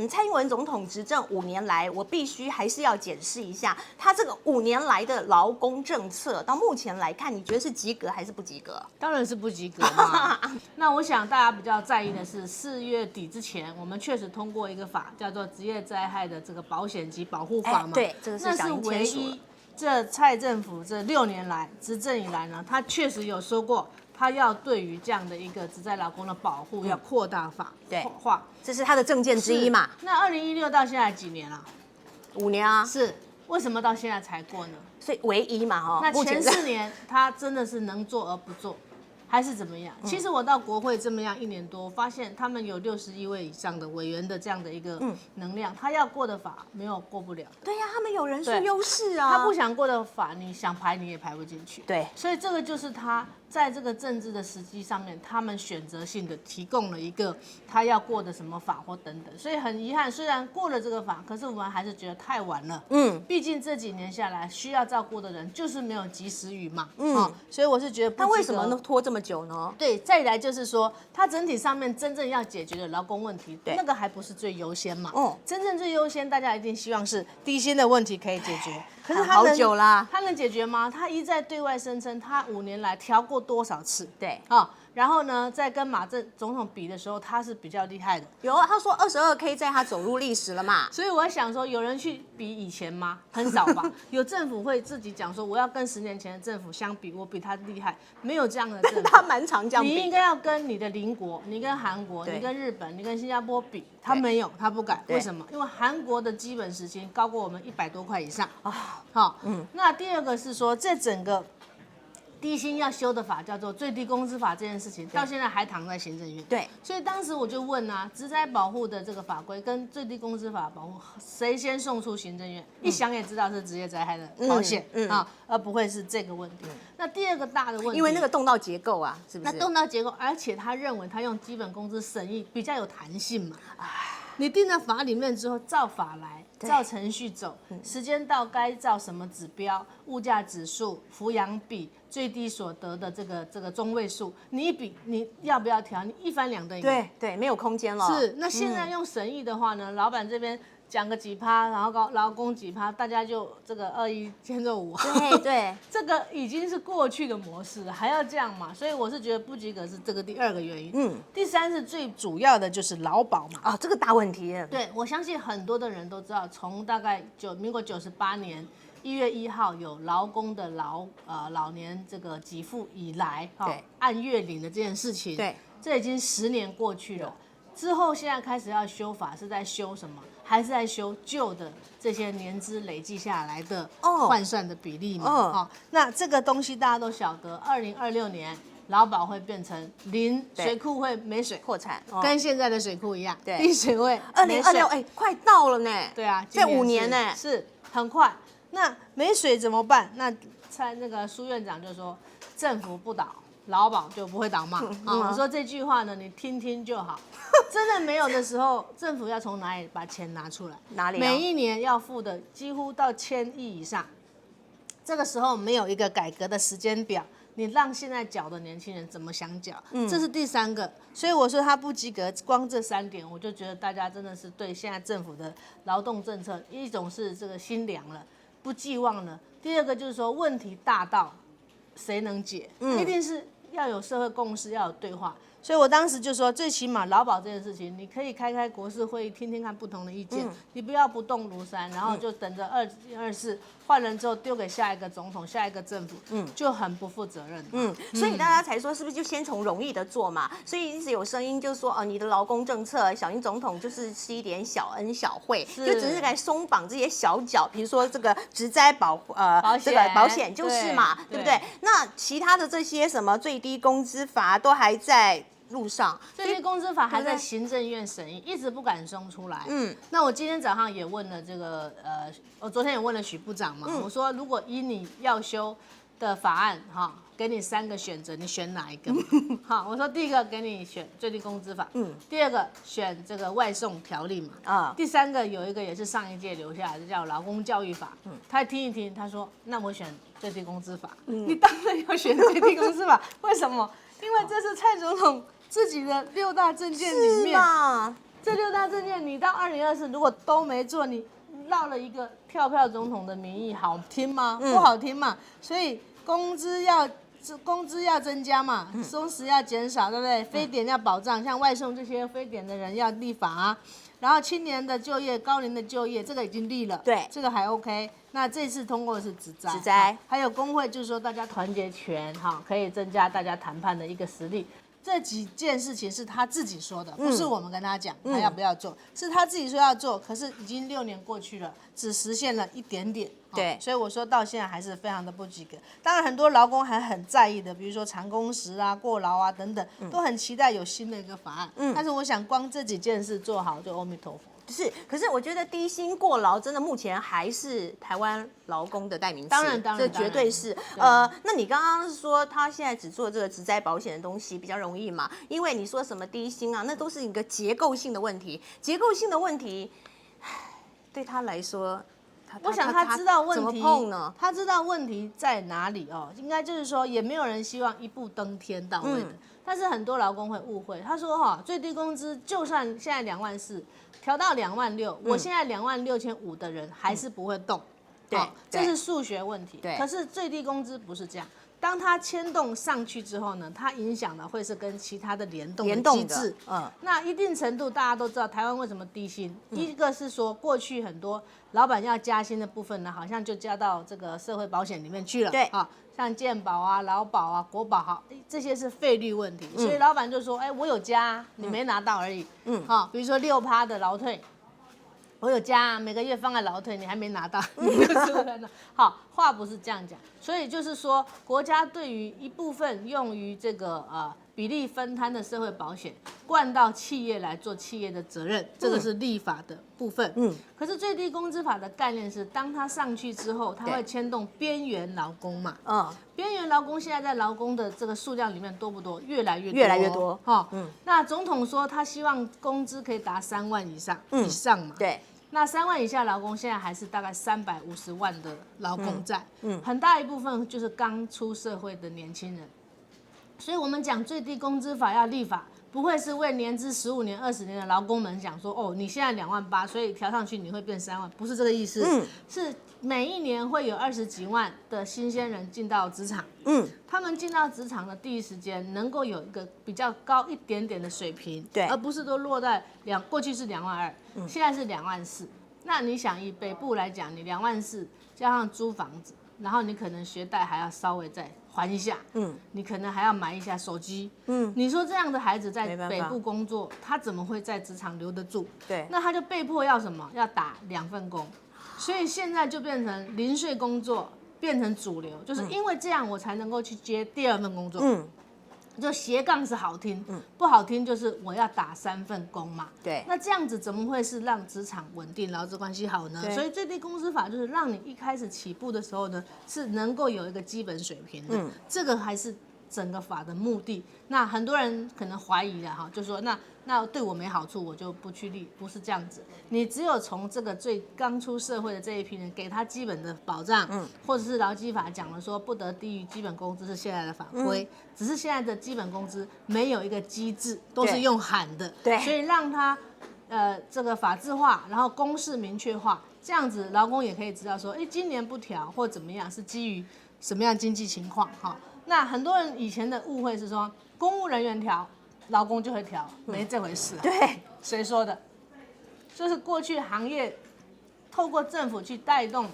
蔡英文总统执政5年来，我必须还是要检视一下他这个5年来的劳工政策，到目前来看，你觉得是及格还是不及格？当然是不及格嘛。那我想大家比较在意的是4月底之前，我们确实通过一个法，叫做职业灾害的这个保险及保护法嘛。对，这个是小英签署了。这蔡政府这6年来执政以来呢，他确实有说过，他要对于这样的一个职灾劳工的保护要扩大化，这是他的政见之一嘛。那2016到现在几年了？5年啊。是，为什么到现在才过呢？所以唯一嘛，哈。那前4年他真的是能做而不做，还是怎么样？其实我到国会这么样1年多，发现他们有61位以上的委员的这样的一个能量，他要过的法没有过不了。对呀，他们有人数优势啊。他不想过的法，你想排你也排不进去。对，所以这个就是他在这个政治的时机上面，他们选择性的提供了一个他要过的什么法或等等。所以很遗憾，虽然过了这个法，可是我们还是觉得太晚了。毕竟这几年下来，需要照顾的人就是没有及时雨嘛。所以我是觉得不及格。那为什么能拖这么久呢？对，再来就是说，它整体上面真正要解决的劳工问题，那个还不是最优先嘛。真正最优先，大家一定希望是低薪的问题可以解决。可是好久啦，他能解决吗？他一再对外声称，他5年来调过多少次？对，然后呢，在跟马总统比的时候，他是比较厉害的。有啊，他说22K 在他走入历史了嘛。所以我在想说，有人去比以前吗？很少吧。有政府会自己讲说，我要跟10年前的政府相比，我比他厉害，没有这样的政府。他蛮常这样比。你应该要跟你的邻国，你跟韩国，你跟日本，你跟新加坡比，他没有，他不敢。为什么？因为韩国的基本时薪高过我们100多块以上啊。那第二个是说，这整个低薪要修的法叫做最低工资法，这件事情到现在还躺在行政院。对，所以当时我就问啊，职灾保护的这个法规跟最低工资法保护，谁先送出行政院？一想也知道是职业灾害的保险而不会是这个问题。那第二个大的问题，因为那个动到结构啊，是不是？那动到结构，而且他认为他用基本工资审议比较有弹性嘛。你定在法里面之后，照法来，照程序走，时间到该照什么指标，物价指数、抚养比、最低所得的这个中位数，你一比，你要不要调？你一翻两瞪眼。对，没有空间了。是，那现在用审议的话呢，老板这边讲个几趴，然后劳工几趴，大家就这个21兼着5。对，这个已经是过去的模式了，还要这样嘛？所以我是觉得不及格是这个第2个原因。第3是最主要的就是劳保嘛。这个大问题。对，我相信很多的人都知道，从大概民国98年1月1号有劳工的老年这个给付以来，按月领的这件事情，对，这已经10年过去了。之后现在开始要修法，是在修什么？还是在修旧的这些年资累计下来的换算的比例嘛？那这个东西大家都晓得，2026年劳保会变成0，水库会没水破产，跟现在的水库一样，对，低水位。2026，快到了呢。对啊，在5年呢，是很快。那没水怎么办？那那个苏院长就说，政府不倒，劳保就不会倒嘛。我说这句话呢，你听听就好。真的没有的时候，政府要从哪里把钱拿出来？哪里？每一年要付的几乎到1000亿以上。这个时候没有一个改革的时间表，你让现在缴的年轻人怎么想缴？这是第3个。所以我说他不及格，光这3点，我就觉得大家真的是对现在政府的劳动政策，一种是这个心凉了，不寄望了；第2个就是说问题大到谁能解？一定是要有社会共识，要有对话。所以我当时就说，最起码劳保这件事情，你可以开国是会议，听听看不同的意见，你不要不动如山，然后就等着2024换人之后丢给下一个总统、下一个政府，就很不负责任。所以大家才说，是不是就先从容易的做嘛？所以一直有声音就说，你的劳工政策，小英总统就是吃一点小恩小惠，就只是来松绑这些小脚，比如说这个职灾这个保险就是嘛，对不对？那其他的这些什么最低工资法都还在路上，最低工资法还在行政院审议，一直不敢送出来。那我今天早上也问了这个我昨天也问了许部长嘛，我说如果依你要修的法案给你3个选择，你选哪一个？我说第1个给你选最低工资法，第2个选这个外送条例嘛，第3个有一个也是上一届留下来的叫劳工教育法，他听一听，他说那我选最低工资法。你当然要选最低工资法，为什么？因为这是蔡总统自己的6大政见里面，这6大政见，你到2024如果都没做，你绕了一个票总统的名义，好听吗？不好听嘛。所以工资要增加嘛，工时要减少，对不对？非典要保障，像外送这些非典的人要立法啊。然后青年的就业、高龄的就业，这个已经立了，对，这个还 OK。那这次通过的是职灾，还有工会，就是说大家团结权，哈，可以增加大家谈判的一个实力。这几件事情是他自己说的，不是我们跟他讲他要不要做，是他自己说要做，可是已经6年过去了，只实现了一点点。对，所以我说到现在还是非常的不及格。当然很多劳工还很在意的，比如说长工时啊、过劳啊等等，都很期待有新的一个法案。但是我想光这几件事做好，就阿弥陀佛。是，可是我觉得低薪过劳真的目前还是台湾劳工的代名词，当然，这绝对是。那你刚刚说他现在只做这个职灾保险的东西比较容易嘛？因为你说什么低薪啊，那都是一个结构性的问题，结构性的问题，对他来说。我想他知道问题，怎么碰呢？他知道问题在哪里哦，应该就是说，也没有人希望一步登天到位的。但是很多劳工会误会，他说最低工资就算现在24000，调到26000，我现在26500的人还是不会动。对，这是数学问题。对，可是最低工资不是这样。当它牵动上去之后呢，它影响的会是跟其他的联动的机制。那一定程度大家都知道，台湾为什么低薪？一个是说过去很多老板要加薪的部分呢，好像就加到这个社会保险里面去了。对，像健保啊、劳保啊、国保这些是费率问题，所以老板就说，我有加，你没拿到而已。比如说6%的劳退。我有加，每个月放在劳退，你还没拿到，好，话不是这样讲，所以就是说，国家对于一部分用于这个比例分摊的社会保险，灌到企业来做企业的责任，这个是立法的部分。可是最低工资法的概念是，当它上去之后，它会牵动边缘劳工嘛。边缘劳工现在在劳工的这个数量里面多不多？越来越多。那总统说他希望工资可以达3万以上嘛。对。那3万以下劳工现在还是大概350万的劳工在，很大一部分就是刚出社会的年轻人。所以我们讲最低工资法要立法，不会是为年资15年、20年的劳工们讲说，你现在28000，所以调上去你会变3万，不是这个意思。是每一年会有20几万的新鲜人进到职场，他们进到职场的第一时间能够有一个比较高一点点的水平，对，而不是都落在过去是22000，现在是24000。那你想以北部来讲，你24000加上租房子，然后你可能学贷还要稍微再还一下，你可能还要买一下手机，你说这样的孩子在北部工作，他怎么会在职场留得住？对，那他就被迫要什么？要打2份工。所以现在就变成零碎工作变成主流，就是因为这样我才能够去接第2份工作。就斜杠是好听，不好听就是我要打3份工嘛。对，那这样子怎么会是让职场稳定、劳资关系好呢？所以最低工资法就是让你一开始起步的时候呢，是能够有一个基本水平的。这个还是整个法的目的。那很多人可能怀疑了哈，就说那对我没好处，我就不去立，不是这样子。你只有从这个最刚出社会的这一批人，给他基本的保障，或者是劳基法讲了说不得低于基本工资是现在的法规，只是现在的基本工资没有一个机制，都是用喊的，对，所以让他这个法制化，然后公示明确化，这样子劳工也可以知道说，今年不调或怎么样，是基于什么样经济情况哈。那很多人以前的误会是说，公务人员调，劳工就会调，没这回事。对，谁说的？就是过去行业透过政府去带动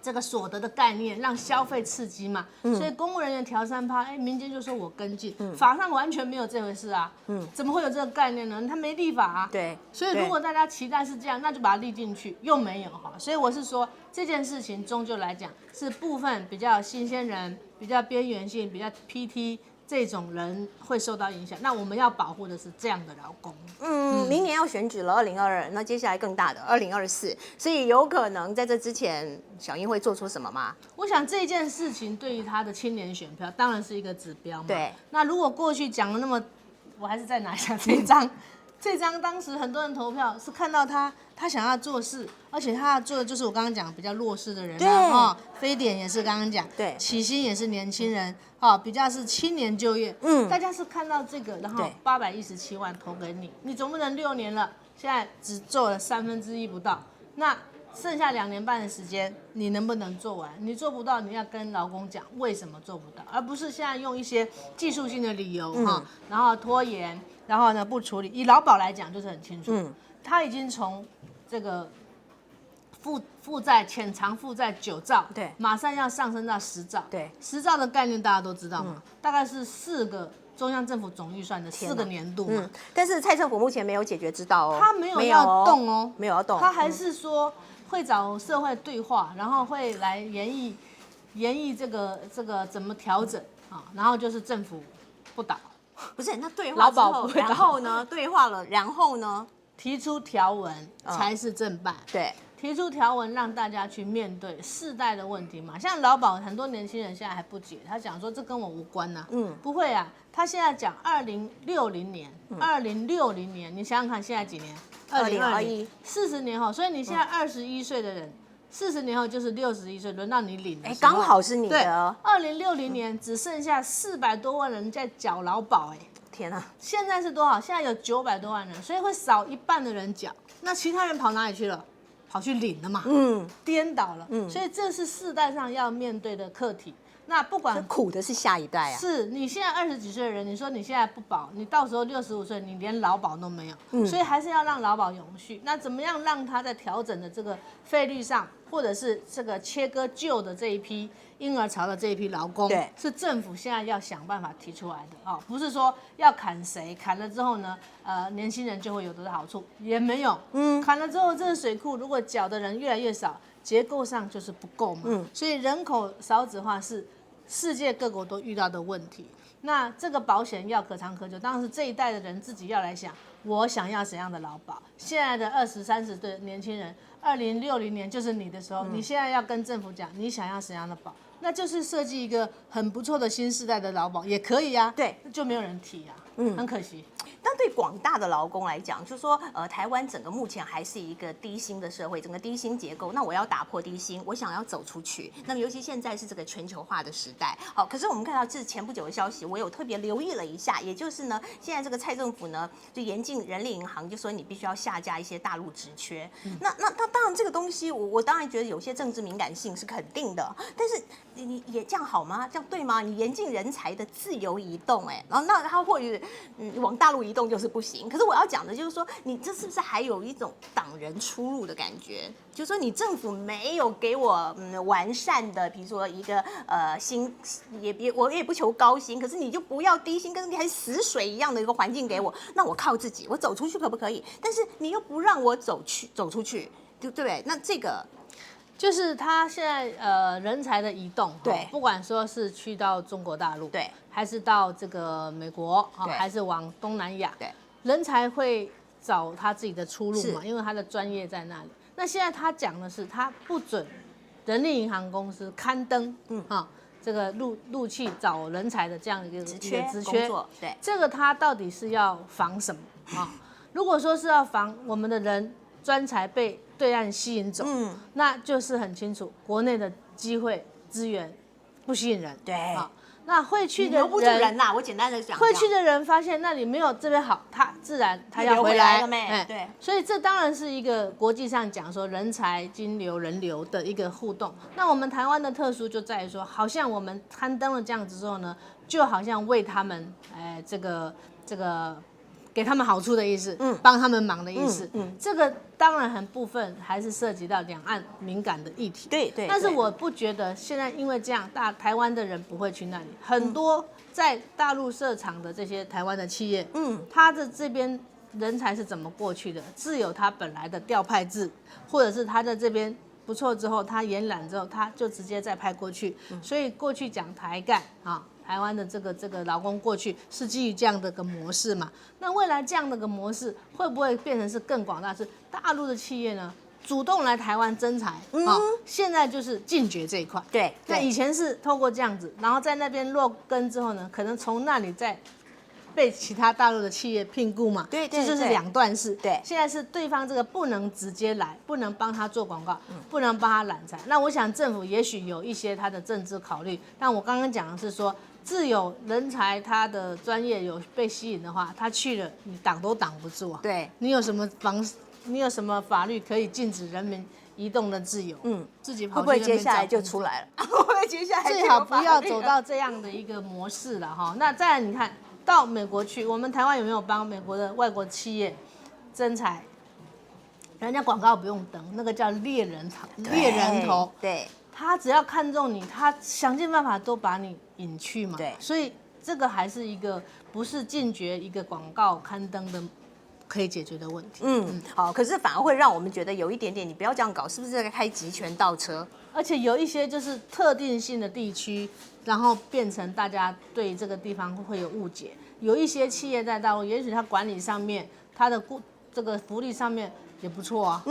这个所得的概念，让消费刺激嘛。所以公务人员调3%，民间就说我跟进，法上完全没有这回事啊。怎么会有这个概念呢？他没立法啊。对。所以如果大家期待是这样，那就把它立进去，又没有哈。所以我是说这件事情终究来讲，是部分比较新鲜人、比较边缘性、比较 PT。这种人会受到影响，那我们要保护的是这样的劳工。明年要选举了，2022，那接下来更大的2024，所以有可能在这之前，小英会做出什么吗？我想这件事情对于他的青年选票当然是一个指标嘛。对。那如果过去讲了那么，我还是再拿一下这一张，这张当时很多人投票是看到他想要做事，而且他要做的就是我刚刚讲比较弱势的人啊，非典也是刚刚讲，对，起薪也是年轻人，比较是青年就业，大家是看到这个，然后817万投给你，你总不能6年了，现在只做了1/3不到，那剩下2年半的时间，你能不能做完？你做不到，你要跟劳工讲为什么做不到，而不是现在用一些技术性的理由然后拖延，然后呢不处理。以劳保来讲，就是很清楚，他已经从这个负债潜藏负债9兆，对，马上要上升到10兆，对，10兆的概念大家都知道嘛，大概是4个中央政府总预算的4个年度嘛。但是蔡政府目前没有解决之道哦，他没有要动哦，没有要动，他还是说会找社会对话，然后会来研议这个怎么调整啊，然后就是政府不倒，不是那对话之后，然后呢对话了，然后呢提出条文才是正办，对。提出条文让大家去面对世代的问题嘛，像劳保很多年轻人现在还不解，他讲说这跟我无关呐，不会啊，他现在讲2060年，2060年，你想想看现在几年？2021，40年后，所以你现在21岁的人，40年后就是61岁，轮到你领了，刚好是你的。2060年只剩下400多万人在缴劳保，天啊！现在是多少？现在有900多万人，所以会少一半的人缴，那其他人跑哪里去了？跑去领了嘛，颠倒了，所以这是世代上要面对的课题。那不管苦的是下一代啊，是你现在20几岁的人，你说你现在不保，你到时候65岁，你连劳保都没有，所以还是要让劳保永续。那怎么样让它在调整的这个费率上，或者是这个切割旧的这一批婴儿潮的这一批劳工，是政府现在要想办法提出来的不是说要砍谁，砍了之后呢，年轻人就会有得到好处，也没有，砍了之后这个水库如果缴的人越来越少，结构上就是不够嘛，所以人口少子化是世界各国都遇到的问题。那这个保险要可长可久，当然是这一代的人自己要来想，我想要怎样的劳保。现在的20、30岁的年轻人，2060年就是你的时候，你现在要跟政府讲，你想要怎样的保，那就是设计一个很不错的新世代的劳保，也可以啊。对，就没有人提啊，很可惜。但对广大的劳工来讲，就是说，台湾整个目前还是一个低薪的社会，整个低薪结构。那我要打破低薪，我想要走出去。那么，尤其现在是这个全球化的时代，好，可是我们看到这前不久的消息，我有特别留意了一下，也就是呢，现在这个蔡政府呢，就严禁人力银行，就说你必须要下架一些大陆职缺。那当然这个东西，我当然觉得有些政治敏感性是肯定的，但是你也这样好吗？这样对吗？你严禁人才的自由移动，然后那他或许往大陆移动就是不行。可是我要讲的就是说，你这是不是还有一种挡人出路的感觉？就是说，你政府没有给我完善的，比如说一个薪，我也不求高薪，可是你就不要低薪，跟你还死水一样的一个环境给我，那我靠自己，我走出去可不可以？但是你又不让我走出去，对不对？那这个。就是他现在人才的移动，对，不管说是去到中国大陆，对，还是到这个美国还是往东南亚，对，人才会找他自己的出路嘛，因为他的专业在那里。那现在他讲的是，他不准人力银行公司刊登，这个陆企找人才的这样一个职缺，对，这个他到底是要防什么如果说是要防我们的人专才被对岸吸引走，那就是很清楚，国内的机会资源不吸引人，对，那会去的人留不住人呐。我简单的讲，会去的人发现那里没有这边好，他自然他要回来了对，所以这当然是一个国际上讲说人才、金流、人流的一个互动。那我们台湾的特殊就在于说，好像我们刊登了这样子之后呢，就好像为他们，这个。给他们好处的意思，帮他们忙的意思，这个当然很部分还是涉及到两岸敏感的议题，对，但是我不觉得现在因为这样，台湾的人不会去那里，很多在大陆设厂的这些台湾的企业，他的这边人才是怎么过去的？自有他本来的调派制，或者是他在这边不错之后，他延揽之后，他就直接再派过去，所以过去讲台干台湾的这个劳工过去是基于这样的个模式嘛？那未来这样的个模式会不会变成是更广大？是大陆的企业呢主动来台湾征才现在就是禁绝这一块。对，那以前是透过这样子，然后在那边落根之后呢，可能从那里再被其他大陆的企业聘雇嘛，对对这就是对两段式。对现在是对方这个不能直接来，不能帮他做广告，不能帮他揽财。那我想政府也许有一些他的政治考虑，但我刚刚讲的是说，自有人才他的专业有被吸引的话，他去了你挡都挡不住啊。对，你有什么法律可以禁止人民移动的自由？自己跑会不会去那边接下来就找工作出来了？会不会接下来就有最好不要法律了走到这样的一个模式了哈。那再来你看到美国去，我们台湾有没有帮美国的外国企业征才？人家广告不用登，那个叫猎人头，对，他只要看中你，他想尽办法都把你引去嘛。对所以这个还是一个不是禁绝一个广告刊登的可以解决的问题。好，可是反而会让我们觉得有一点点，你不要这样搞，是不是在开集权倒车？而且有一些就是特定性的地区，然后变成大家对这个地方会有误解。有一些企业在大陆，也许它管理上面，它的这个福利上面也不错啊。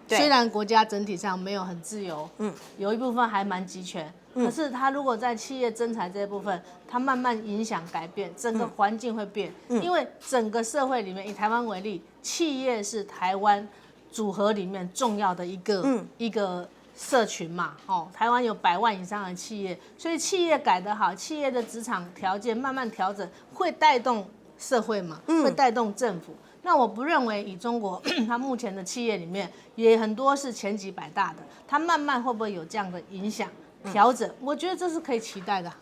对虽然国家整体上没有很自由，有一部分还蛮集权，可是它如果在企业征才这一部分，它慢慢影响改变，整个环境会变。因为整个社会里面，以台湾为例，企业是台湾组合里面重要的一个社群嘛，台湾有100万以上的企业，所以企业改得好，企业的职场条件慢慢调整，会带动社会嘛，会带动政府。那我不认为以中国它目前的企业里面，也很多是前几百大的，它慢慢会不会有这样的影响调整？我觉得这是可以期待的。